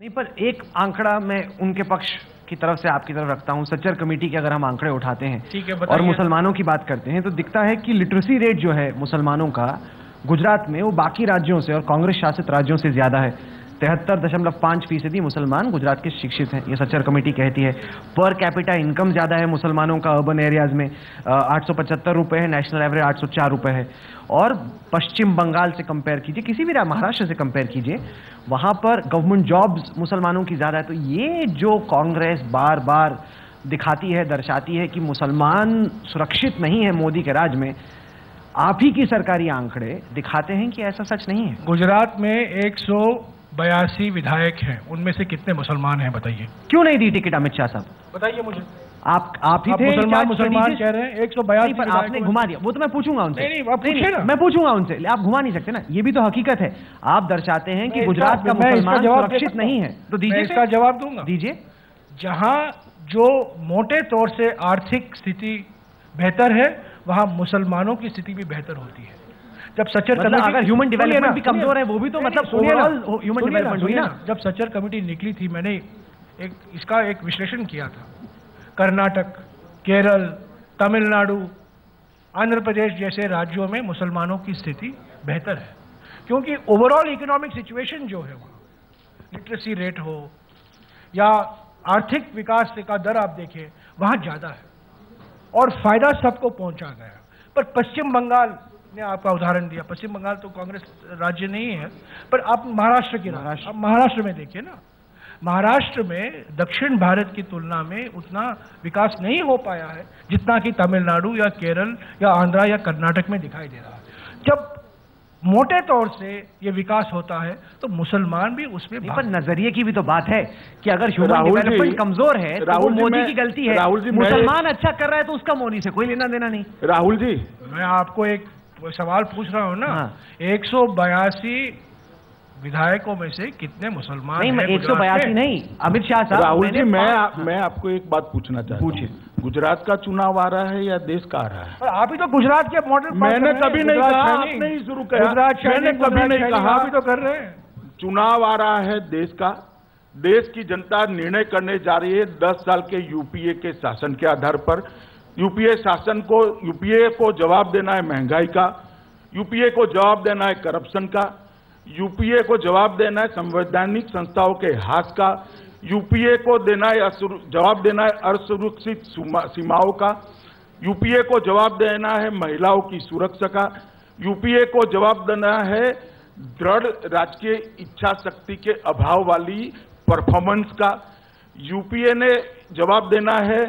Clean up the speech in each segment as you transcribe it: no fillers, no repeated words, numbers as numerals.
नहीं, पर एक आंकड़ा मैं उनके पक्ष की तरफ से आपकी तरफ रखता हूं। सच्चर कमेटी के अगर हम आंकड़े उठाते हैं, ठीक है, और मुसलमानों की बात करते हैं, तो दिखता है कि लिटरेसी रेट जो है मुसलमानों का गुजरात में, वो बाकी राज्यों से और कांग्रेस शासित राज्यों से ज्यादा है। 73.5% मुसलमान गुजरात के शिक्षित हैं, ये सच्चर कमेटी कहती है। पर कैपिटा इनकम ज्यादा है मुसलमानों का अर्बन एरियाज में, 875 रुपए है, नेशनल एवरेज 804 रुपए है। और पश्चिम बंगाल से कंपेयर कीजिए, किसी भी महाराष्ट्र से कंपेयर कीजिए, वहां पर गवर्नमेंट जॉब्स मुसलमानों की ज्यादा है। तो ये जो कांग्रेस बार बार दिखाती है, दर्शाती है कि मुसलमान सुरक्षित नहीं है मोदी के राज में, आप ही की सरकारी आंकड़े दिखाते हैं कि ऐसा सच नहीं है। गुजरात में 182 विधायक हैं, उनमें से कितने मुसलमान हैं बताइए? क्यों नहीं दी टिकट अमित शाह साहब? बताइए मुझे। आप ही थे मुसलमान कह रहे हैं 182, पर आपने घुमा दिया। वो तो मैं पूछूंगा उनसे। नहीं, मैं पूछूंगा उनसे, आप घुमा नहीं सकते ना, ये भी तो हकीकत है। आप दर्शाते हैं कि गुजरात का मुसलमान सुरक्षित नहीं है, तो दीजिए, इसका जवाब दूंगा। दीजिए। जहां जो मोटे तौर से आर्थिक स्थिति बेहतर है, वहां मुसलमानों की स्थिति भी बेहतर होती है। जब सच्चर कमेटी, अगर ह्यूमन डेवलपमेंट भी कमजोर है, वो भी तो मतलब ओवरऑल ह्यूमन डेवलपमेंट हुई ना। जब सच्चर कमेटी निकली थी, मैंने इसका एक विश्लेषण किया था। कर्नाटक, केरल, तमिलनाडु, आंध्र प्रदेश जैसे राज्यों में मुसलमानों की स्थिति बेहतर है, क्योंकि ओवरऑल इकोनॉमिक सिचुएशन जो है, वहां लिटरेसी रेट हो या आर्थिक विकास का दर आप देखें, वहां ज्यादा है और फायदा सबको पहुंचा गया। पर पश्चिम बंगाल ने आपका उदाहरण दिया। पश्चिम बंगाल तो कांग्रेस राज्य नहीं है, पर आप महाराष्ट्र में देखिए ना। महाराष्ट्र में दक्षिण भारत की तुलना में उतना विकास नहीं हो पाया है जितना कि तमिलनाडु या केरल या आंध्रा या कर्नाटक में दिखाई दे रहा है। जब मोटे तौर से ये विकास होता है तो मुसलमान भी उसमें, पर नजरिए की भी तो बात है कि अगर ह्यूमन डेवलपमेंट कमजोर है तो वो मोदी की गलती है। मुसलमान अच्छा कर रहा है तो उसका मोदी से कोई लेना देना नहीं। राहुल जी, मैं आपको एक सवाल पूछ रहा हूं ना। 182 विधायकों में से कितने मुसलमान नहीं, मैं 182 नहीं, अमित शाह साहब। राहुल जी, मैं आपको एक बात पूछना चाहता हूं। गुजरात का चुनाव आ रहा है या देश का आ रहा है? पर आप ही तो गुजरात के मॉडल। मैंने कभी नहीं कहा, आपने ही शुरू किया। मैंने कभी नहीं कहा, आप ही तो कर रहे हैं। चुनाव आ रहा है देश का, देश की जनता निर्णय करने जा रही है 10 साल के यूपीए के शासन के आधार पर। यूपीए को जवाब देना है महंगाई का, यूपीए को जवाब देना है करप्शन का, यूपीए को जवाब देना है संवैधानिक संस्थाओं के ह्रास का, यूपीए को जवाब देना है असुरक्षित सीमाओं का, यूपीए को जवाब देना है महिलाओं की सुरक्षा का, यूपीए को जवाब देना है दृढ़ राजकीय इच्छा शक्ति के अभाव वाली परफॉर्मेंस का, यूपीए ने जवाब देना है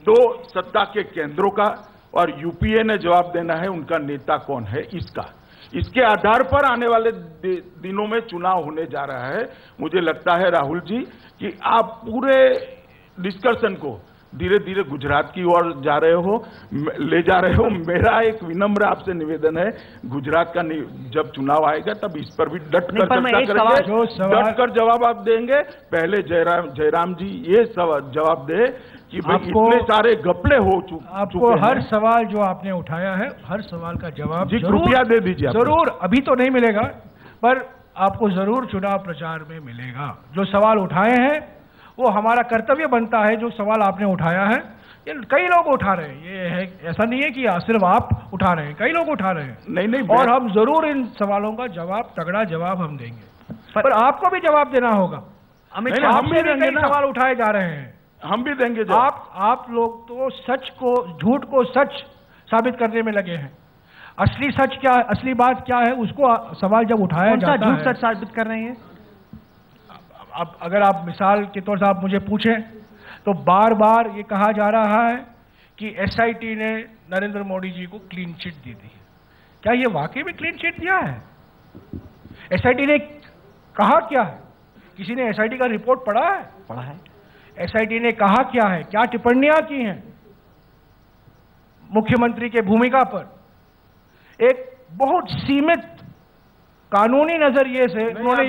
2 सत्ता के केंद्रों का, और यूपीए ने जवाब देना है उनका नेता कौन है इसका। इसके आधार पर आने वाले दिनों में चुनाव होने जा रहा है। मुझे लगता है राहुल जी कि आप पूरे डिस्कशन को धीरे धीरे गुजरात की ओर ले जा रहे हो। मेरा एक विनम्र आपसे निवेदन है, गुजरात का जब चुनाव आएगा तब इस पर भी डट कर चर्चा करेंगे, डट कर जवाब आप देंगे। पहले जयराम जी ये जवाब दे कि इतने सारे घपले हो चुके। आपको हर सवाल जो आपने उठाया है, हर सवाल का जवाब जी कृपया दे दीजिए। जरूर, अभी तो नहीं मिलेगा, पर आपको जरूर चुनाव प्रचार में मिलेगा। जो सवाल उठाए हैं वो हमारा कर्तव्य बनता है। जो सवाल आपने उठाया है, ये कई लोग उठा रहे हैं, ये है, ऐसा नहीं है कि सिर्फ आप उठा रहे हैं, कई लोग उठा रहे हैं। नहीं, और हम जरूर इन सवालों का जवाब, तगड़ा जवाब हम देंगे। पर आपको भी जवाब देना होगा। अमित शाह, हम भी कई सवाल उठाए जा रहे हैं, हम भी देंगे। आप लोग तो झूठ को सच साबित करने में लगे हैं। असली सच क्या है, असली बात क्या है, उसको सवाल जब उठाया जाता है। झूठ सच साबित कर रहे हैं। अब अगर आप मिसाल के तौर से आप मुझे पूछें तो बार बार ये कहा जा रहा है कि एसआईटी ने नरेंद्र मोदी जी को क्लीन चिट दी थी। क्या ये वाकई में क्लीन चिट दिया है? एसआईटी ने कहा क्या है? किसी ने एसआईटी का रिपोर्ट पढ़ा है? पढ़ा है। एसआईटी ने कहा क्या है, क्या टिप्पणियां की हैं मुख्यमंत्री के भूमिका पर? एक बहुत सीमित कानूनी नजरिए से उन्होंने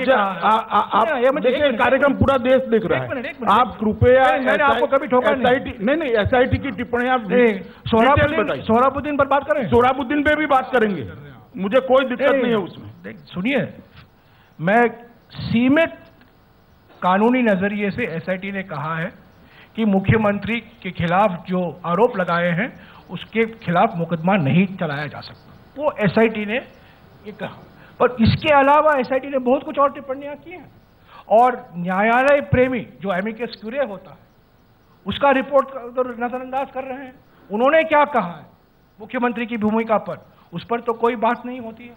देखिए, कार्यक्रम पूरा देश देख रहा है। आप कृपया, मैंने आपको कभी ठोका नहीं, एसआईटी की टिप्पणियां सोहराबुद्दीन पर बात करें, सोहराबुद्दीन पे भी बात करेंगे, मुझे कोई दिक्कत नहीं है उसमें। सुनिए, मैं सीमित कानूनी नजरिए से एसआईटी ने कहा है कि मुख्यमंत्री के खिलाफ जो आरोप लगाए हैं उसके खिलाफ मुकदमा नहीं चलाया जा सकता। वो एसआईटी ने ये कहा। और इसके अलावा एसआईटी ने बहुत कुछ और टिप्पणियां की हैं और न्यायालय प्रेमी जो एमिकस क्यूरे होता है उसका रिपोर्ट तो नजरअंदाज कर रहे हैं। उन्होंने क्या कहा है मुख्यमंत्री की भूमिका पर, उस पर तो कोई बात नहीं होती है।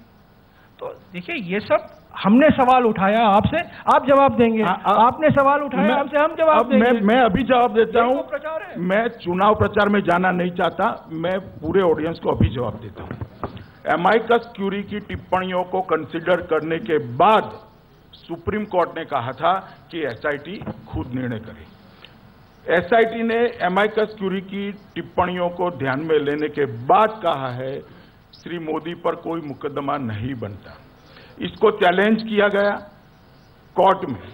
तो देखिए ये सब हमने सवाल उठाया आपसे, आप जवाब देंगे। आपने सवाल उठाया हमसे, हम जवाब देंगे। मैं अभी जवाब देता हूं। प्रचार है। मैं चुनाव प्रचार में जाना नहीं चाहता, मैं पूरे ऑडियंस को अभी जवाब देता हूं। एमिकस क्यूरी की टिप्पणियों को कंसिडर करने के बाद सुप्रीम कोर्ट ने कहा था कि एसआईटी खुद निर्णय करे। एसआईटी ने एमिकस क्यूरी की टिप्पणियों को ध्यान में लेने के बाद कहा है श्री मोदी पर कोई मुकदमा नहीं बनता। इसको चैलेंज किया गया कोर्ट में।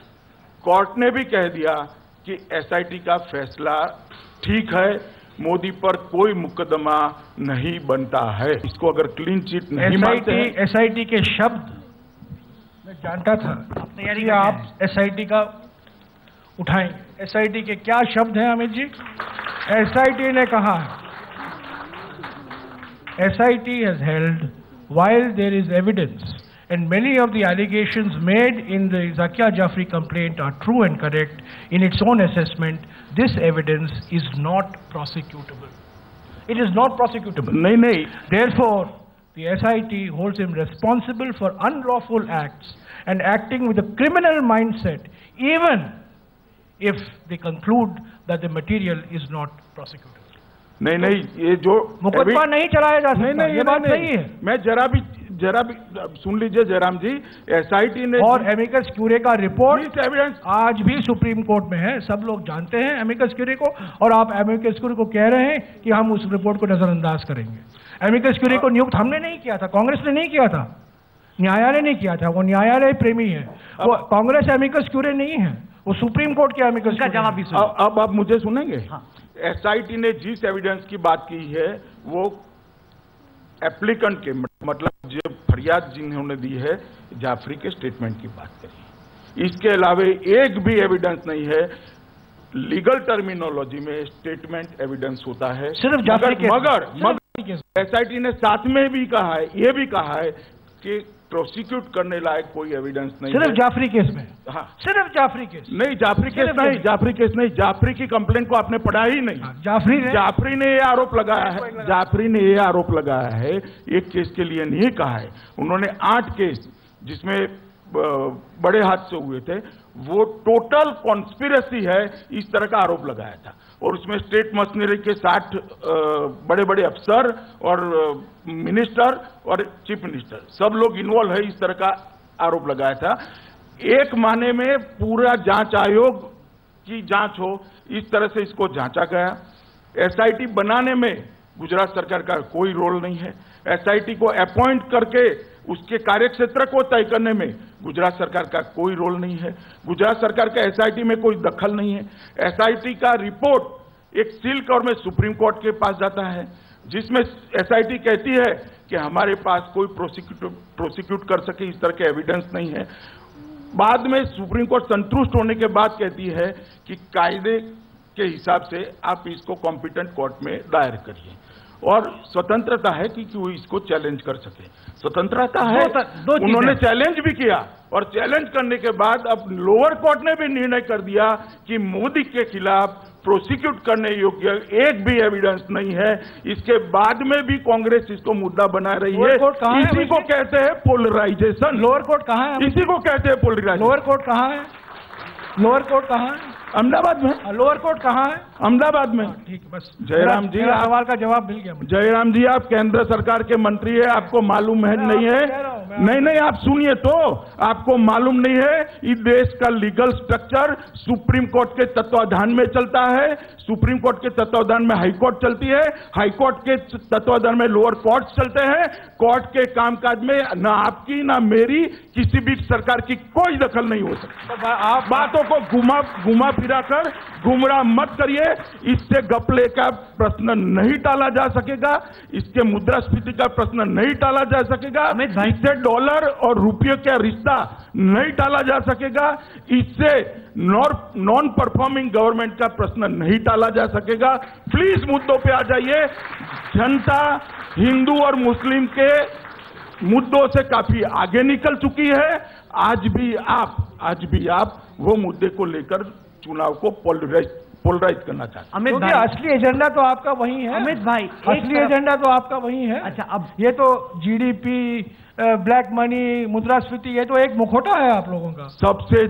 कोर्ट ने भी कह दिया कि एसआईटी का फैसला ठीक है, मोदी पर कोई मुकदमा नहीं बनता है। इसको अगर क्लीन चिट नहीं मानते हैं, एसआईटी के शब्द मैं जानता था कि आप एसआईटी का उठाएंगे। एसआईटी के क्या शब्द हैं अमित जी? एसआईटी ने कहा है, SIT has held while there is evidence and many of the allegations made in the Zakia Jafri complaint are true and correct in its own assessment, this evidence is not prosecutable. It is not prosecutable. नहीं। Therefore, the SIT holds him responsible for unlawful acts and acting with a criminal mindset, even if they conclude that the material is not prosecutable. नहीं, ये जो मुकदमा नहीं चलाया जा सकता। नहीं, ये बात सही है। मैं जरा भी सुन लीजिए जयराम जी, एसआईटी ने और एमिकस क्यूरे का रिपोर्ट एविडेंस आज भी सुप्रीम कोर्ट में है, सब लोग जानते हैं एमिकस क्यूरे को, और आप एमिकस क्यूरे को कह रहे हैं कि हम उस रिपोर्ट को नजरअंदाज करेंगे। एमिकस क्यूरे को नियुक्त हमने नहीं किया था, कांग्रेस ने नहीं किया था, न्यायालय ने किया था। वो न्यायालय प्रेमी है, वो कांग्रेस एमिकस क्यूरे नहीं है, वो सुप्रीम कोर्ट के एमिकस का जवाब भी। अब आप मुझे सुनेंगे? एसआईटी ने जिस एविडेंस की बात की है वो एप्लीकेंट के मतलब जो फरियाद जिन्होंने दी है जाफरी के स्टेटमेंट की बात करी। इसके अलावा एक भी एविडेंस नहीं है। लीगल टर्मिनोलॉजी में स्टेटमेंट एविडेंस होता है सिर्फ जाफरी के। मगर एसआईटी ने साथ में भी कहा है, ये भी कहा है कि प्रोसिक्यूट करने लायक कोई एविडेंस नहीं सिर्फ जाफरी केस में। हाँ, सिर्फ जाफरी केस नहीं, जाफरी केस नहीं, जाफरी की कंप्लेंट को आपने पढ़ा ही नहीं। जाफरी ने ये आरोप लगाया है, जाफरी ने ये आरोप लगाया है, एक केस के लिए नहीं कहा है। उन्होंने 8 केस जिसमें बड़े हादसे हुए थे, वो टोटल कॉन्स्पिरेसी है, इस तरह का आरोप लगाया था। और उसमें स्टेट मशीनरी के 60 बड़े बड़े अफसर और मिनिस्टर और चीफ मिनिस्टर सब लोग इन्वॉल्व है, इस तरह का आरोप लगाया था। एक माने में पूरा जांच आयोग की जांच हो, इस तरह से इसको जांचा गया। एसआईटी बनाने में गुजरात सरकार का कोई रोल नहीं है। एसआईटी को अपॉइंट करके उसके कार्यक्षेत्र को तय करने में गुजरात सरकार का कोई रोल नहीं है। गुजरात सरकार का एसआईटी में कोई दखल नहीं है। एसआईटी का रिपोर्ट एक सील कवर में सुप्रीम कोर्ट के पास जाता है, जिसमें एसआईटी कहती है कि हमारे पास कोई प्रोसिक्यूट कर सके इस तरह के एविडेंस नहीं है। बाद में सुप्रीम कोर्ट संतुष्ट होने के बाद कहती है कि कायदे के हिसाब से आप इसको कॉम्पिटेंट कोर्ट में दायर करिए और स्वतंत्रता है कि वो इसको चैलेंज कर सके। स्वतंत्रता है, उन्होंने चैलेंज भी किया और चैलेंज करने के बाद अब लोअर कोर्ट ने भी निर्णय कर दिया कि मोदी के खिलाफ प्रोसिक्यूट करने योग्य एक भी एविडेंस नहीं है। इसके बाद में भी कांग्रेस इसको मुद्दा बना रही है। इसी को कहते हैं पोलराइजेशन। लोअर कोर्ट कहाँ है? इसी को कहते हैं पोलराइजेशन। लोअर कोर्ट कहाँ है? लोअर कोर्ट कहाँ है? अहमदाबाद में। लोअर कोर्ट कहाँ है? अहमदाबाद में। ठीक है, बस जयराम जी, सवाल का जवाब मिल गया। जयराम जी, आप केंद्र सरकार के मंत्री है, आपको मालूम है नहीं है? नहीं, आप सुनिए तो, आपको मालूम नहीं है इस देश का लीगल स्ट्रक्चर सुप्रीम कोर्ट के तत्वाधान में चलता है। सुप्रीम कोर्ट के तत्वाधान में हाई कोर्ट चलती है, हाई कोर्ट के तत्वाधान में लोअर कोर्ट चलते हैं। कोर्ट के कामकाज में ना आपकी ना मेरी किसी भी सरकार की कोई दखल नहीं हो सकती। आप बातों को घुमा फिराकर गुमराह मत करिए। इससे घपले का प्रश्न नहीं टाला जा सकेगा, इसके मुद्रास्फीति का प्रश्न नहीं टाला जा सकेगा, इससे डॉलर और रुपये का रिश्ता नहीं टाला जा सकेगा, इससे नॉन परफॉर्मिंग गवर्नमेंट का प्रश्न नहीं टाला जा सकेगा। प्लीज मुद्दों पे आ जाइए। जनता हिंदू और मुस्लिम के मुद्दों से काफी आगे निकल चुकी है। आज भी आप वो मुद्दे को लेकर चुनाव को पोलराइज करना चाहते हैं। अमित भाई, असली एजेंडा तो आपका वही है। अमित भाई, असली एजेंडा तो आपका वही है। अच्छा, अब ये तो जीडीपी, ब्लैक मनी, मुद्रास्फीति, ये तो एक मुखौटा है आप लोगों का। सबसे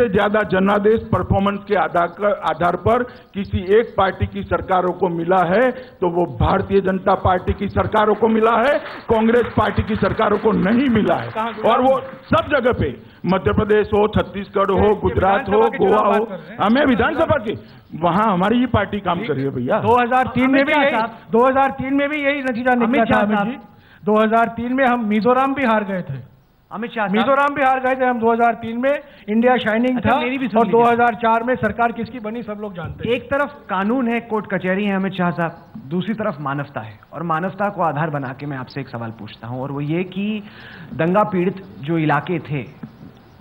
ज्यादा जनादेश परफॉर्मेंस के आधार पर किसी एक पार्टी की सरकारों को मिला है तो वो भारतीय जनता पार्टी की सरकारों को मिला है, कांग्रेस पार्टी की सरकारों को नहीं मिला है। और वो सब जगह पे, मध्य प्रदेश हो, छत्तीसगढ़ हो, गुजरात हो, गोवा हो, हमें विधानसभा की, वहां हमारी ही पार्टी काम कर रही है भैया। 2003 में भी यही नतीजा निकला था अमित जी। 2003 में हम मिजोरम भी हार गए थे। अमित शाह, मिजोरम भी हार गए थे हम 2003 में। इंडिया शाइनिंग था। और 2004 में सरकार किसकी बनी सब लोग जानते हैं। एक तरफ कानून है, कोर्ट कचहरी है अमित शाह साहब, दूसरी तरफ मानवता है। और मानवता को आधार बना के मैं आपसे एक सवाल पूछता हूं, और वो ये कि दंगा पीड़ित जो इलाके थे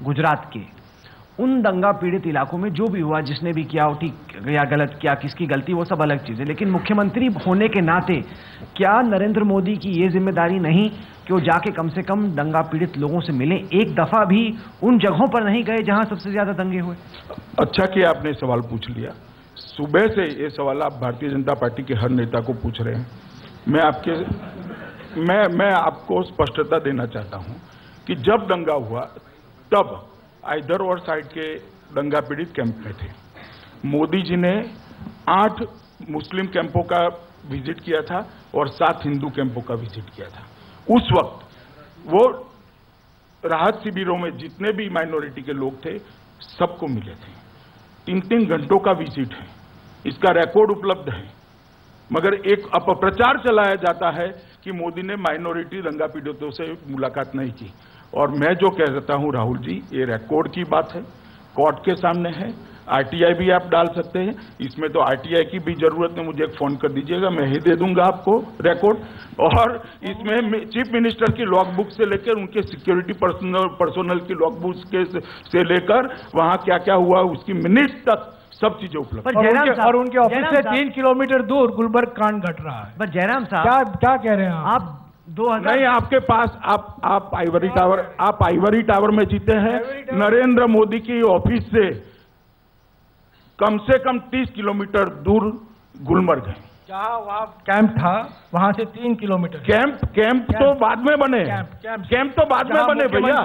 गुजरात के, उन दंगा पीड़ित इलाकों में जो भी हुआ, जिसने भी किया, ठीक या गलत किया, किसकी गलती, वो सब अलग चीज है, लेकिन मुख्यमंत्री होने के नाते क्या नरेंद्र मोदी की ये जिम्मेदारी नहीं कि वो जाके कम से कम दंगा पीड़ित लोगों से मिले? एक दफा भी उन जगहों पर नहीं गए जहां सबसे ज्यादा दंगे हुए। अच्छा किया आपने सवाल पूछ लिया। सुबह से ये सवाल आप भारतीय जनता पार्टी के हर नेता को पूछ रहे हैं। मैं आपको स्पष्टता देना चाहता हूं कि जब दंगा हुआ तब इधर और साइड के दंगा पीड़ित कैंप में थे। मोदी जी ने 8 मुस्लिम कैंपों का विजिट किया था और 7 हिंदू कैंपों का विजिट किया था। उस वक्त वो राहत शिविरों में जितने भी माइनॉरिटी के लोग थे सबको मिले थे। 3-3 घंटों का विजिट है, इसका रिकॉर्ड उपलब्ध है। मगर एक अपप्रचार चलाया जाता है कि मोदी ने माइनॉरिटी दंगा पीड़ितों से मुलाकात नहीं की। और मैं जो कहता हूं राहुल जी, ये रिकॉर्ड की बात है, कोर्ट के सामने है। आरटीआई भी आप डाल सकते हैं, इसमें तो आरटीआई की भी जरूरत नहीं, मुझे एक फोन कर दीजिएगा, मैं ही दे दूंगा आपको रिकॉर्ड। और इसमें चीफ मिनिस्टर की लॉग बुक से लेकर उनके सिक्योरिटी पर्सोनल की लॉग बुक से लेकर वहां क्या क्या हुआ उसकी मिनट तक सब चीजें उपलब्ध। और उनके ऑफिस से 3 किलोमीटर दूर गुलबर्ग कांड घट रहा है। पर जयराम साहब, क्या कह रहे हैं आप? 2000 नहीं, आपके पास आप आइवरी टावर में जीते हैं। नरेंद्र मोदी की ऑफिस से कम 30 किलोमीटर दूर गुलमर्ग है, जहां वहां कैंप था, वहां से 3 किलोमीटर। कैंप तो बाद में बने, कैंप तो बाद में बने भैया।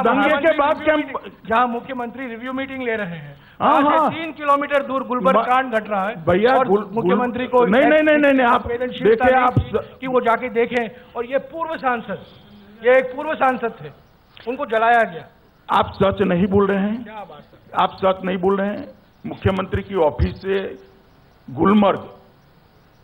दंगे के बाद कैंप, जहां मुख्यमंत्री रिव्यू मीटिंग ले रहे हैं, वहां से 3 किलोमीटर दूर गुलबर्ग कांड घट रहा है भैया। मुख्यमंत्री को नहीं, आप देखिए, आप कि वो जाके देखें। और ये एक पूर्व सांसद थे, उनको जलाया गया। आप सच नहीं बोल रहे हैं। क्या बात है? आप सच नहीं बोल रहे हैं। मुख्यमंत्री की ऑफिस से गुलमर्ग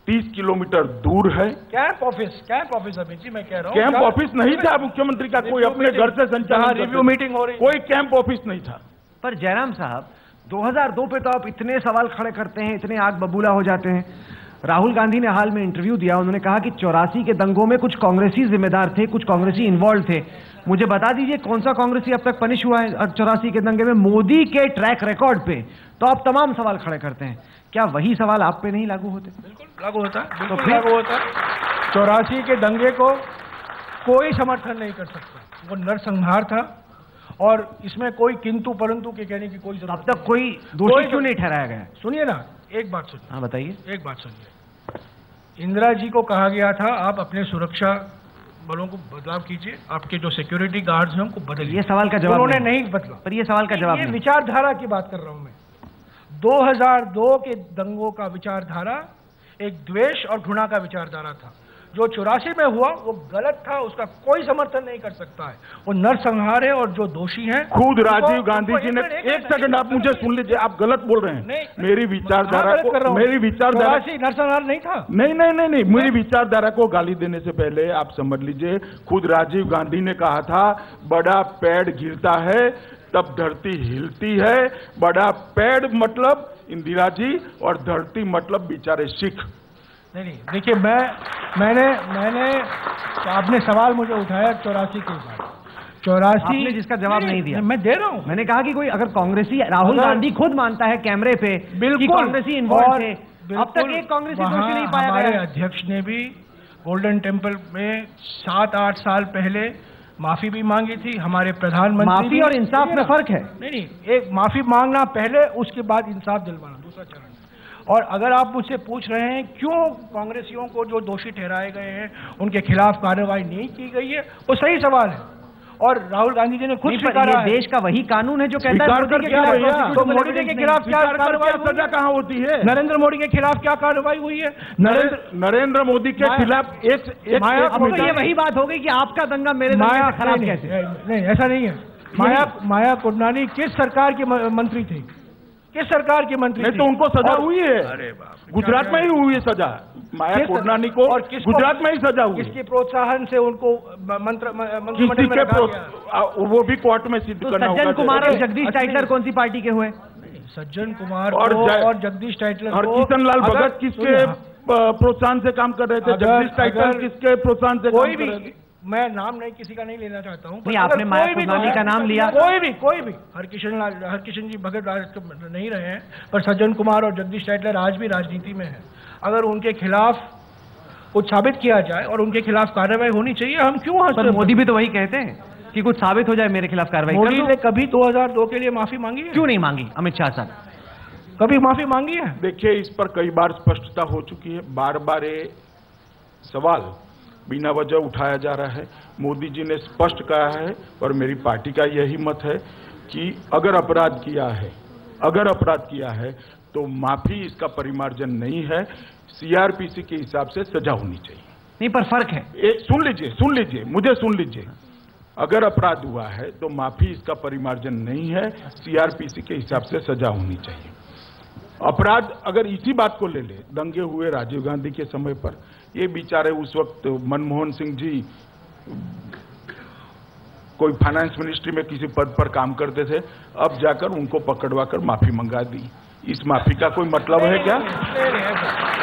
30 किलोमीटर दूर है। कैंप ऑफिस अभी जी मैं कह रहा हूँ। कैंप ऑफिस नहीं था मुख्यमंत्री का, कोई अपने घर से संचालन, रिव्यू मीटिंग हो रही, कोई कैंप ऑफिस नहीं था। पर जयराम साहब, 2002 पे तो आप इतने सवाल खड़े करते हैं, इतने आग बबूला हो जाते हैं। राहुल गांधी ने हाल में इंटरव्यू दिया, उन्होंने कहा कि 84 के दंगों में कुछ कांग्रेसी जिम्मेदार थे, कुछ कांग्रेसी इन्वॉल्व थे। मुझे बता दीजिए कौन सा कांग्रेसी अब तक पनिश हुआ है 84 के दंगे में? मोदी के ट्रैक रिकॉर्ड पे तो आप तमाम सवाल खड़े करते हैं, क्या वही सवाल आप पे नहीं लागू होते? बिल्कुल लागू होता है, तो लागू होता है। 84 के दंगे को कोई समर्थन नहीं कर सकता, वो नरसंहार था और इसमें कोई किंतु परंतु के कहने की कोई जरूरत। अब तक कोई दोषी क्यों नहीं ठहराया गया? सुनिए ना, एक बात सुनिए। हाँ बताइए। एक बात सुनिए। इंदिरा जी को कहा गया था आप अपने सुरक्षा बलों को बदलाव कीजिए, आपके जो सिक्योरिटी गार्ड्स हैं उनको बदलिए। ये सवाल का जवाब उन्होंने नहीं बदला। पर ये सवाल का जवाब नहीं, विचारधारा की बात कर रहा हूं मैं। 2002 के दंगों का विचारधारा एक द्वेष और घृणा का विचारधारा था। जो 84 में हुआ वो गलत था, उसका कोई समर्थन नहीं कर सकता है, वो नरसंहार है। और जो दोषी हैं खुद राजीव गांधी जी ने, एक सेकंड आप मुझे सुन लीजिए, आप गलत बोल रहे हैं। मेरी विचारधारा को, मेरी विचारधारा नरसंहार नहीं था। नहीं, मेरी विचारधारा को गाली देने से पहले आप समझ लीजिए, खुद राजीव गांधी ने कहा था बड़ा पेड़ गिरता है तब धरती हिलती है। बड़ा पेड़ मतलब इंदिरा जी और धरती मतलब बेचारे सिख। नहीं, देखिए मैंने तो आपने सवाल मुझे उठाया 84 के बाद, 84 आपने जिसका जवाब नहीं दिया। मैं दे रहा हूं। मैंने कहा कि कोई अगर कांग्रेसी, राहुल गांधी खुद मानता है कैमरे पे कि कांग्रेसी इन्वॉल्व थे, अब तक एक कांग्रेसी दोषी नहीं पाया गया। हमारे अध्यक्ष ने भी गोल्डन टेम्पल में 7-8 साल पहले माफी भी मांगी थी। हमारे प्रधानमंत्री, माफी और इंसाफ में फर्क है। नहीं, एक माफी मांगना पहले, उसके बाद इंसाफ दिलवाना दूसरा चरण। और अगर आप मुझसे पूछ रहे हैं क्यों कांग्रेसियों को जो दोषी ठहराए गए हैं उनके खिलाफ कार्रवाई नहीं की गई है, वो सही सवाल है। और राहुल गांधी जी ने खुद स्वीकारा है। देश का वही कानून है जो कहता है मोदी के खिलाफ, तो मोदी के खिलाफ क्या कार्रवाई, सजा कहाँ होती है? नरेंद्र मोदी के खिलाफ क्या कार्रवाई हुई है? नरेंद्र मोदी के खिलाफ एक ये वही बात हो गई कि आपका दंगा मेरे दंगे से खराब कैसे? नहीं, ऐसा नहीं है। माया कोडनानी किस सरकार की मंत्री थी? किस सरकार की मंत्री? नहीं तो उनको सजा हुई है। अरे बाप, गुजरात में ही हुई है सजा माया कोडनानी को, और गुजरात में ही सजा हुई। किसके प्रोत्साहन से उनको मंत्रिमंडल में रखा गया? वो भी कोर्ट में सिद्ध करना होगा। सज्जन कुमार और जगदीश टाइटलर कौन सी पार्टी के हुए? सज्जन कुमार और जगदीश टाइटलर और किशन लाल भगत किसके प्रोत्साहन से काम कर रहे थे? जगदीश टाइटलर किसके प्रोत्साहन से? कोई भी, मैं नाम नहीं किसी का नहीं लेना चाहता हूँ। नहीं, आपने माया कोडनानी का नाम लिया। कोई भी हरकिशन जी भगत नहीं रहे हैं, पर सज्जन कुमार और जगदीश टाइटलर आज भी राजनीति में है। अगर उनके खिलाफ कुछ साबित किया जाए और उनके खिलाफ कार्रवाई होनी चाहिए, हम क्यों हंसते? मोदी भी तो वही कहते हैं कि कुछ साबित हो जाए मेरे खिलाफ कार्रवाई। मोदी ने कभी 2002 के लिए माफी मांगी है? क्यों नहीं मांगी? अमित शाह साहब कभी माफी मांगी है? देखिए, इस पर कई बार स्पष्टता हो चुकी है। बार बार ये सवाल बिना वजह उठाया जा रहा है। मोदी जी ने स्पष्ट कहा है और मेरी पार्टी का यही मत है कि अगर अपराध किया है तो माफी इसका परिमार्जन नहीं है, सीआरपीसी के हिसाब से सजा होनी चाहिए। नहीं, पर फर्क है। सुन लीजिए, मुझे सुन लीजिए। अगर अपराध हुआ है तो माफी इसका परिमार्जन नहीं है, सीआरपीसी के हिसाब से सजा होनी चाहिए। अपराध अगर इसी बात को ले ले, दंगे हुए राजीव गांधी के समय पर, ये बेचारे उस वक्त मनमोहन सिंह जी कोई फाइनेंस मिनिस्ट्री में किसी पद पर काम करते थे, अब जाकर उनको पकड़वा कर माफी मंगा दी। इस माफी का कोई मतलब है क्या?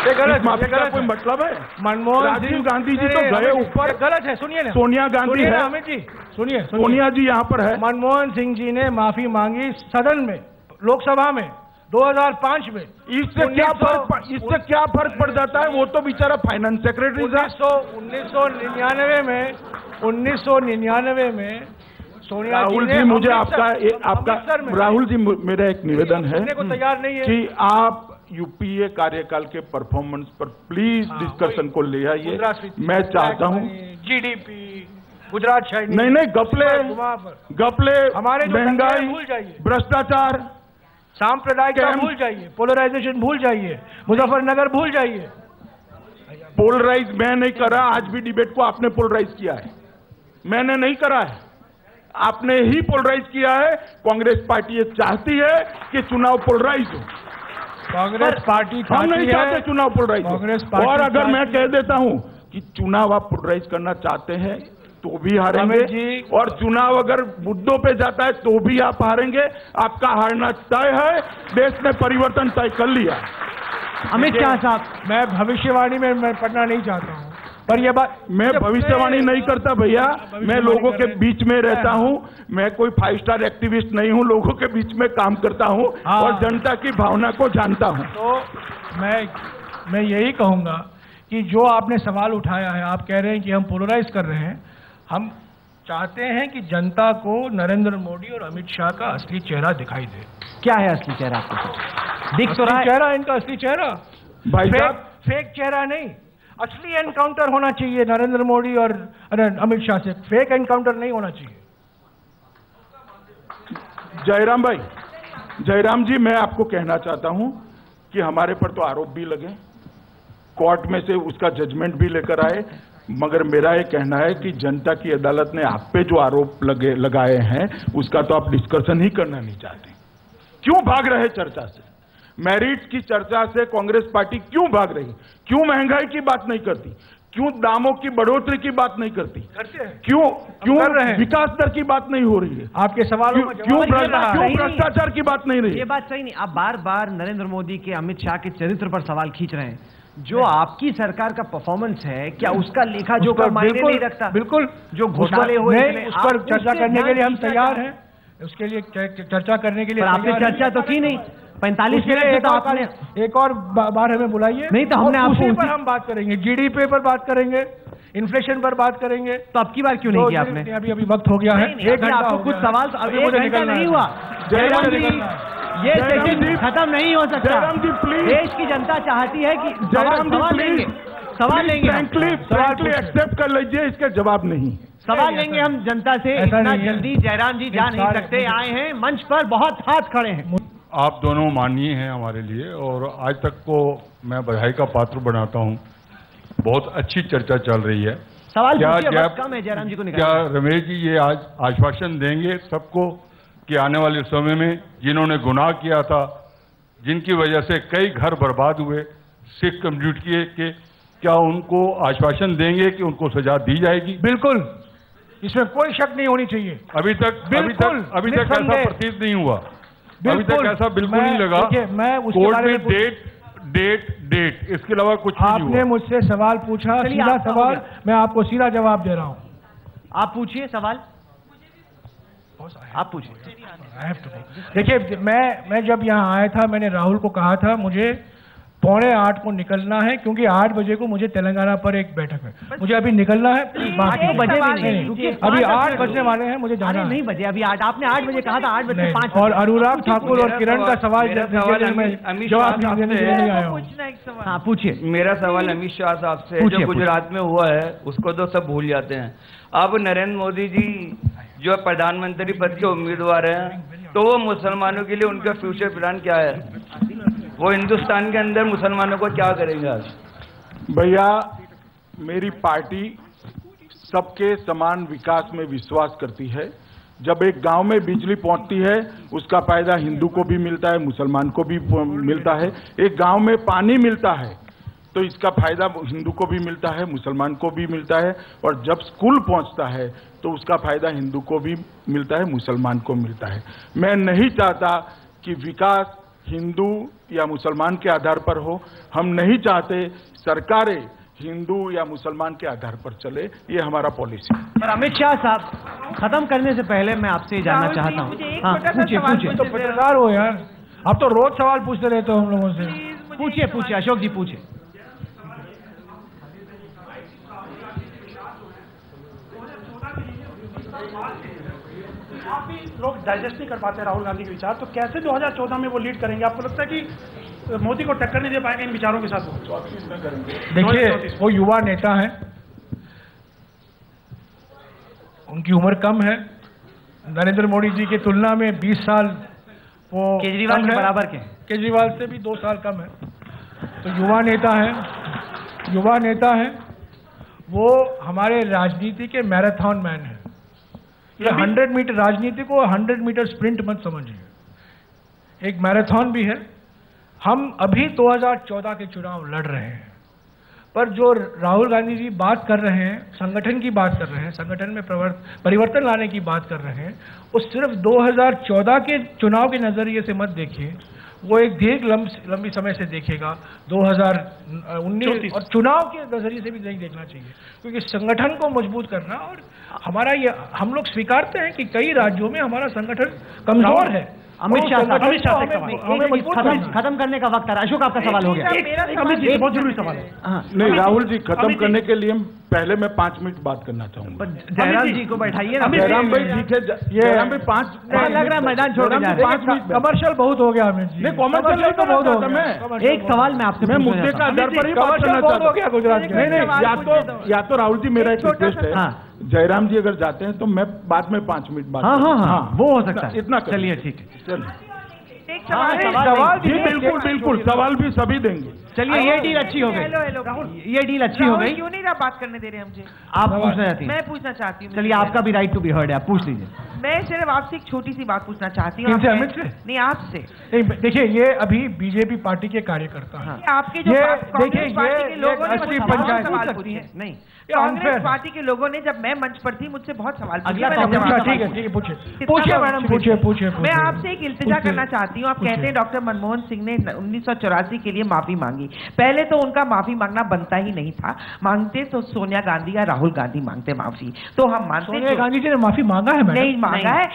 इस माफी का कोई मतलब है? मनमोहन राजीव गांधी जी तो गए ऊपर। गलत है, सुनिए ना। सोनिया गांधी है, अमित जी सुनिए, सोनिया जी यहाँ पर है। मनमोहन सिंह जी ने माफी मांगी सदन में, लोकसभा में 2005 में। इससे क्या फर्क पड़ जाता है? वो तो बेचारा फाइनेंस सेक्रेटरी था। 1999 में सोनिया राहुल जी, मुझे राहुल जी, मेरा एक निवेदन है को तैयार नहीं है कि आप यूपीए कार्यकाल के परफॉर्मेंस पर प्लीज डिस्कशन को ले आइए। मैं चाहता हूं जीडीपी, गुजरात शायद नहीं, गपले, हमारे महंगाई, भूल जाइए, भ्रष्टाचार, सांप्रदायिकता भूल जाइए, पोलराइजेशन भूल जाइए, मुजफ्फरनगर भूल जाइए। पोलराइज मैं नहीं कर रहा। आज भी डिबेट को आपने पोलराइज किया है, मैंने नहीं करा है। आपने ही पोलराइज किया है। कांग्रेस पार्टी ये चाहती है कि चुनाव पोलराइज हो। कांग्रेस पार्टी हम नहीं चाहते चुनाव पोलराइज हो। और अगर मैं कह देता हूं कि चुनाव आप पोलराइज करना चाहते हैं तो भी हारेंगे, और चुनाव अगर मुद्दों पे जाता है तो भी आप हारेंगे। आपका हारना तय है। देश ने परिवर्तन तय कर लिया। अमित शाह साहब, मैं भविष्यवाणी में मैं पढ़ना नहीं चाहता हूं, पर यह बात मैं भविष्यवाणी नहीं करता भैया। मैं लोगों के बीच में रहता हूं। मैं कोई 5 स्टार एक्टिविस्ट नहीं हूं। लोगों के बीच में काम करता हूं और जनता की भावना को जानता हूं। तो मैं यही कहूंगा कि जो आपने सवाल उठाया है, आप कह रहे हैं कि हम पोलराइज कर रहे हैं। हम चाहते हैं कि जनता को नरेंद्र मोदी और अमित शाह का असली चेहरा दिखाई दे। क्या है असली चेहरा? आपको दिख तो रहा है चेहरा, इनका असली चेहरा? भाई साहब, फेक चेहरा नहीं, असली एनकाउंटर होना चाहिए नरेंद्र मोदी और अमित शाह से। फेक एनकाउंटर नहीं होना चाहिए। जयराम भाई, जयराम जी, मैं आपको कहना चाहता हूं कि हमारे पर तो आरोप भी लगे, कोर्ट में से उसका जजमेंट भी लेकर आए, मगर मेरा ये कहना है कि जनता की अदालत ने आप पे जो आरोप लगाए हैं उसका तो आप डिस्कशन ही करना नहीं चाहते। क्यों भाग रहे चर्चा से? मेरिट की चर्चा से कांग्रेस पार्टी क्यों भाग रही? क्यों महंगाई की बात नहीं करती? क्यों दामों की बढ़ोतरी की बात नहीं करती? करते हैं, क्यों कर रहे हैं। विकास दर की बात नहीं हो रही है? आपके सवालों का क्यों जवाब भ्रष्टाचार की बात नहीं रही? ये बात सही नहीं। आप बार बार नरेंद्र मोदी के, अमित शाह के चरित्र पर सवाल खींच रहे हैं। जो आपकी सरकार का परफॉर्मेंस है, क्या उसका लेखा जोखा मायने नहीं रखता? बिल्कुल, जो घोटाले हुए उस पर चर्चा करने के लिए हम तैयार हैं। उसके लिए चर्चा करने के लिए आपने चर्चा तो की नहीं। 45 मिनट तो आपने एक और बार हमें बुलाइए। नहीं तो हमने आपको उसी पर हम बात करेंगे, जीडीपी पर बात करेंगे, इन्फ्लेशन पर बात करेंगे। तो अब की बार क्यों नहीं किया आपने? अभी वक्त हो गया है। एक घंटा आपको कुछ सवाल अभी मुझे निकलना नहीं हुआ। जयराम जी, ये सेशन खत्म नहीं हो सकता। जयराम जी प्लीज, देश की जनता चाहती है कि सवाल लेंगे, सवाल लेंगे, फ्रैंकली एक्सेप्ट कर लीजिए, इसके जवाब नहीं। सवाल लेंगे हम जनता से। इतना जल्दी जयराम जी जा नहीं सकते। आए हैं मंच पर, बहुत हाथ खड़े हैं। आप दोनों माननीय हैं हमारे लिए और आज तक को मैं बधाई का पात्र बनाता हूं। बहुत अच्छी चर्चा चल रही है। सवाल पूछिए, वक्त कम है। जयराम जी को क्या रमेश जी ये आज आश्वासन देंगे सबको कि आने वाले समय में जिन्होंने गुनाह किया था, जिनकी वजह से कई घर बर्बाद हुए सिख कम्युनिटी के, क्या उनको आश्वासन देंगे कि उनको सजा दी जाएगी? बिल्कुल, इसमें कोई शक नहीं होनी चाहिए। अभी तक ऐसा प्रतीत नहीं हुआ। अभी तक ऐसा बिल्कुल नहीं लगा। मैं कोर्ट में डेट इसके अलावा कुछ नहीं हुआ। आपने मुझसे सवाल पूछा, सीधा सवाल, मैं आपको सीधा जवाब दे रहा हूं। आप पूछिए सवाल, आप पूछिए। देखिए, मैं जब यहाँ आया था, मैंने राहुल को कहा था मुझे 7:45 को निकलना है, क्योंकि 8 बजे को मुझे तेलंगाना पर एक बैठक है। मुझे अभी निकलना है। 8 बजे नहीं, अभी 8 बजने वाले हैं, मुझे जाना नहीं बजे। अभी 8, आपने 8 बजे कहा था, 8 बजे 5। और अनुराग ठाकुर और किरण का सवाल जवाब देने के लिए नहीं आया हूँ। हाँ पूछिए। मेरा सवाल अमित शाह साहब से, जो गुजरात में हुआ है उसको तो सब भूल जाते हैं। अब नरेंद्र मोदी जी जो प्रधानमंत्री पद के उम्मीदवार हैं, तो वो मुसलमानों के लिए उनका फ्यूचर प्लान क्या है? वो हिंदुस्तान के अंदर मुसलमानों को क्या करेंगे आज? भैया, मेरी पार्टी सबके समान विकास में विश्वास करती है। जब एक गांव में बिजली पहुंचती है, उसका फायदा हिंदू को भी मिलता है, मुसलमान को भी मिलता है। एक गांव में पानी मिलता है तो इसका फायदा हिंदू को भी मिलता है, मुसलमान को भी मिलता है। और जब स्कूल पहुंचता है तो उसका फायदा हिंदू को भी मिलता है, मुसलमान को मिलता है। मैं नहीं चाहता कि विकास हिंदू या मुसलमान के आधार पर हो। हम नहीं चाहते सरकारें हिंदू या मुसलमान के आधार पर चले, ये हमारा पॉलिसी है। पर अमित शाह साहब, खत्म करने से पहले मैं आपसे जानना चाहता हूँ। हाँ पूछिए। तो पत्रकार हो यार, आप तो रोज सवाल पूछते रहते हो हम लोगों से। पूछिए अशोक जी, पूछिए। आप भी लोग डाइजेस्ट नहीं कर पाते राहुल गांधी के विचार, तो कैसे 2014 में वो लीड करेंगे? आपको लगता है कि मोदी को टक्कर नहीं दे पाएंगे इन विचारों के साथ? देखिए, वो युवा नेता हैं, उनकी उम्र कम है। नरेंद्र मोदी जी की तुलना में 20 साल वो केजरीवाल के बराबर के, केजरीवाल से भी 2 साल कम है। तो युवा नेता है, वो हमारे राजनीति के मैराथन मैन है। 100 मीटर राजनीति को 100 मीटर स्प्रिंट मत समझिए, एक मैराथन भी है। हम अभी 2014 के चुनाव लड़ रहे हैं, पर जो राहुल गांधी जी बात कर रहे हैं, संगठन की बात कर रहे हैं, संगठन में परिवर्तन लाने की बात कर रहे हैं, वो सिर्फ 2014 के चुनाव के नजरिए से मत देखिए, वो एक दीर्घ लंबी समय से देखेगा। 2019 और चुनाव के नजरिए से भी नहीं देखना चाहिए, क्योंकि संगठन को मजबूत करना, और हमारा ये हम लोग स्वीकारते हैं कि कई राज्यों में हमारा संगठन कमजोर है। अमित शाह खत्म करने का वक्त है। अशोक, आपका सवाल हो गया। बहुत जरूरी सवाल है। नहीं राहुल जी, खत्म करने के लिए पहले मैं 5 मिनट बात करना चाहूंगा। जयराम जी को बैठाइए ना। जयराम भाई ठीक है, जयराम भाई 5 लग रहा है मैदान छोड़ के जा रहे हैं। 5 मिनट कमर्शियल बहुत हो गया अमित जी। कमर्शियल तो बहुत हो गया। एक सवाल मैं आपसे, मैं मुद्दे का आधार पर ही बात करना चाहता हूँ। गुजरात नहीं, या तो राहुल जी, मेरा एक रिक्वेस्ट है, जयराम जी अगर जाते हैं तो मैं बाद में 5 मिनट बात। हाँ, वो हो सकता है। इतना चलिए, ठीक है। चलिए। एक सवाल जी बिल्कुल बिल्कुल, सवाल भी सभी देंगे। चलिए ये डील अच्छी हो गई। हेलो राहुल, ये डील अच्छी हो गई। क्यों नहीं आप बात करने दे रहे हैं मुझे? आप पूछना चाहती हैं? मैं पूछना चाहती हूँ। चलिए आपका भी राइट टू बी हर्ड है, आप पूछ लीजिए। मैं सिर्फ आपसे एक छोटी सी बात पूछना चाहती हूँ। किनसे, अमित से? नहीं, आपसे। देखिए ये अभी बीजेपी पार्टी के कार्यकर्ता हैं। आपके जो कांग्रेस पार्टी के लोगों ने मुझसे बहुत सवाल पूछे। नहीं, कांग्रेस पार्टी के लोगों ने, जब मैं मंच पर थी, मुझसे बहुत सवाल पूछे। ठीक है पूछिए मैडम, पूछिए। मैं आपसे एक इल्तिजा करना चाहती हूँ। आप कहते हैं डॉक्टर मनमोहन सिंह ने 1984 के लिए माफी मांगी। पहले तो उनका माफी मांगना बनता ही नहीं था। मांगते तो सोनिया गांधी या राहुल गांधी मांगते माफी, तो हम मानते। सोनिया गांधी जी ने माफी मांगा है? नहीं मांगा है।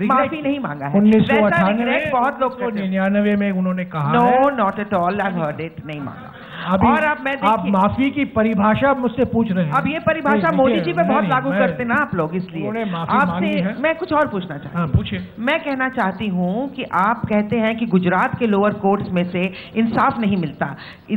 माफी नहीं मांगा है। 1998 बहुत लोग 99 में उन्होंने कहा। No, not at all, I heard it. नहीं मांगा। और आप माफी की परिभाषा मुझसे पूछ रहे हैं। अब ये परिभाषा मोदी जी पे बहुत लागू करते ना आप लोग, इसलिए आपसे मैं कुछ और पूछना चाहती हूँ। पूछिए। मैं कहना चाहती हूँ कि आप कहते हैं कि गुजरात के लोअर कोर्ट्स में से इंसाफ नहीं मिलता,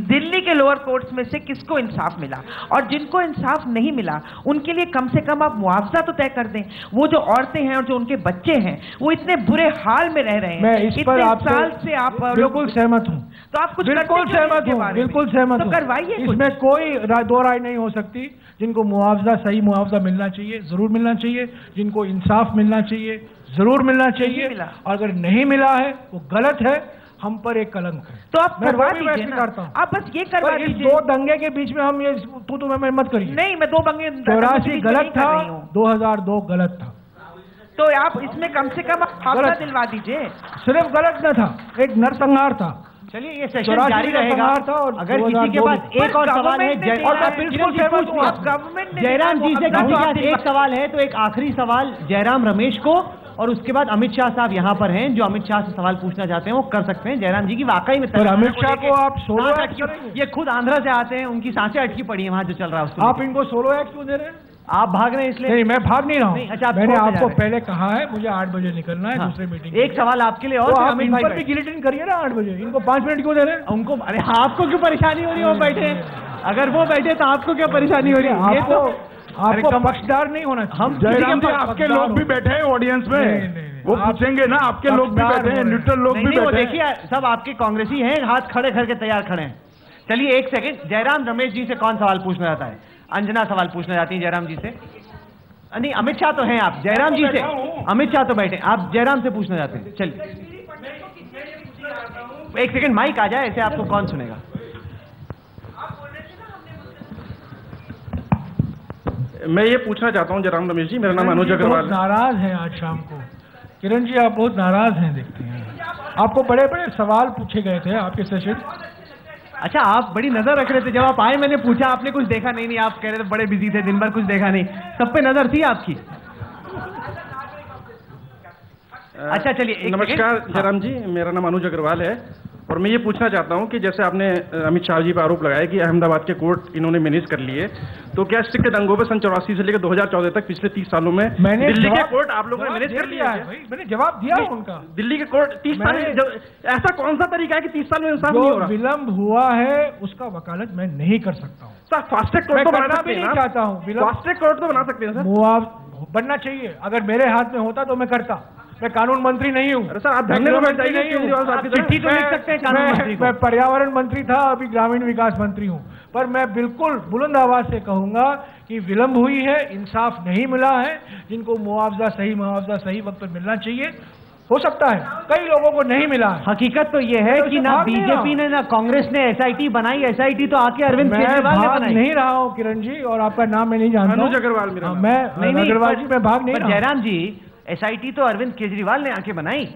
दिल्ली के लोअर कोर्ट्स में से किसको इंसाफ मिला? और जिनको इंसाफ नहीं मिला उनके लिए कम से कम आप मुआवजा तो तय कर दें। वो जो औरतें हैं और जो उनके बच्चे हैं वो इतने बुरे हाल में रह रहे हैं। मैं इस पर साल से आप बिल्कुल सहमत हूँ। तो आप कुछ बिल्कुल सहमत हूँ, बिल्कुल सहमत हूँ। करवाइए। इसमें कोई दो राय नहीं हो सकती। जिनको मुआवजा, सही मुआवजा मिलना चाहिए, जरूर मिलना चाहिए। जिनको इंसाफ मिलना चाहिए, जरूर मिलना चाहिए। और अगर नहीं मिला है वो गलत है, हम पर एक कलंक है। तो आप करवा दीजिए ना। आप बस ये करवा दीजिए। दो दंगे के बीच में हम ये तू मैं मत करिए। नहीं, मैं दो दंगे 84 गलत था, 2002 गलत था। तो आप इसमें कम से कम मुआवजा दिलवा दीजिए। सिर्फ गलत न था, एक नरसंहार था। चलिए ये सेशन जारी रहेगा। और अगर किसी के पास एक और सवाल है, जयराम जी से किसी का एक सवाल है तो एक आखिरी सवाल जयराम रमेश को, और उसके बाद अमित शाह साहब यहाँ पर हैं जो अमित शाह से सवाल पूछना चाहते हैं वो कर सकते हैं। जयराम जी की वाकई में अमित शाह को आप सोलो ये खुद आंध्रा से आते हैं, उनकी सांसें अटकी पड़ी है वहाँ जो चल रहा है। आप इनको सोलो एक्ट क्यों दे रहे हैं? आप भाग रहे हैं इसलिए? नहीं, मैं भाग नहीं रहा हूँ। अच्छा, मैंने आपको पहले कहा है मुझे 8 बजे निकलना है दूसरे मीटिंग। एक सवाल आपके लिए और, तो आप इन पर भी गिलिटिन करिए ना 8 बजे। इनको 5 मिनट क्यों दे रहे हैं? उनको, अरे आपको क्यों परेशानी हो रही है? वो बैठे, अगर वो बैठे तो आपको क्या परेशानी हो रही है? आपको पक्षदार नहीं होना चाहिए। हम जयराम जी, आपके लोग भी बैठे हैं ऑडियंस में, वो पूछेंगे ना। आपके लोग भी बैठे हैं, न्यूट्रल लोग भी बैठे हैं। देखिए सब आपके कांग्रेसी हैं, हाथ खड़े करके तैयार खड़े हैं। चलिए एक सेकंड, जयराम रमेश जी से कौन सवाल पूछना चाहता है? अंजना सवाल पूछना चाहती है जयराम जी से। नहीं, अमित शाह तो हैं, आप जयराम जी से, अमित शाह तो बैठे, आप जयराम से पूछना चाहते हैं। चलिए एक सेकंड, माइक आ जाए, ऐसे आपको कौन सुनेगा? मैं ये पूछना चाहता हूँ जयराम रमेश जी, मेरा नाम अनुज अग्रवाल। नाराज हैं आज शाम को किरण जी, आप बहुत नाराज हैं दिखते हैं। आपको बड़े बड़े सवाल पूछे गए थे आपके सेशन। अच्छा, आप बड़ी नजर रख रहे थे जब आप आए, मैंने पूछा आपने कुछ देखा नहीं आप कह रहे थे बड़े बिजी थे, दिन भर कुछ देखा नहीं, सब पे नजर थी आपकी। अच्छा चलिए, नमस्कार जयराम जी, मेरा नाम अनुज अग्रवाल है और मैं ये पूछना चाहता हूँ कि जैसे आपने अमित शाह जी पर आरोप लगाया कि अहमदाबाद के कोर्ट इन्होंने मैनेज कर लिए, तो क्या सिख दंगों पे सन 84 से लेकर 2014 तक पिछले 30 सालों में दिल्ली के कोर्ट आप लोगों ने मैनेज कर लिया है? मैंने जवाब दिया उनका। दिल्ली के कोर्ट 30 साल, ऐसा कौन सा तरीका है कि 30 साल में इंसाफ नहीं हो रहा? विलंब हुआ है उसका वकालत मैं नहीं कर सकता हूँ सर। फास्ट ट्रैक कोर्ट तो बना सकते हैं, नहीं चाहता हूँ। फास्ट ट्रैक कोर्ट तो बना सकते हैं सर। मुआवजा बनना चाहिए, अगर मेरे हाथ में होता तो मैं करता। मैं कानून मंत्री नहीं हूँ। अरे सर, आप धरने में बैठ जाइए, केजरीवाल साहब की चिट्ठी तो लिख सकते हैं कानून मंत्री को। मैं पर्यावरण मंत्री था, अभी ग्रामीण विकास मंत्री हूँ, पर मैं बिल्कुल बुलंद आवाज से कहूंगा कि विलंब हुई है, इंसाफ नहीं मिला है। जिनको मुआवजा सही वक्त पर मिलना चाहिए, हो सकता है कई लोगों को नहीं मिला है। हकीकत तो ये है कि ना बीजेपी ने ना कांग्रेस ने एसआईटी बनाई। एसआईटी तो आके अरविंद केजरीवाल ने बनाई। नहीं रहा हूँ किरण जी, और आपका नाम मैं नहीं जानता। अनुज अग्रवाल मेरा नाम। मैं अग्रवाल जी, मैं भाग नहीं रहा। जयराम जी, एसआईटी तो अरविंद केजरीवाल ने आके बनाई,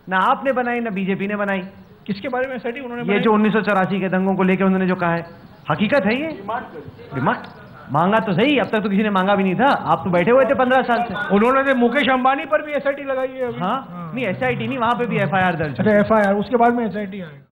ना आपने बनाई ना बीजेपी ने बनाई। किसके बारे में एसआईटी उन्होंने? ये जो 1984 के दंगों को लेकर उन्होंने जो कहा है, हकीकत है ये। डिमांड मांगा तो सही, अब तक तो किसी ने मांगा भी नहीं था। आप तो बैठे हुए थे 15 साल से। उन्होंने तो मुकेश अंबानी पर भी एसआईटी लगाई है। हाँ, नहीं एसआईटी नहीं, वहां पे भी एफआईआर दर्ज। अच्छा, एफआईआर, उसके बाद में एसआईटी आई।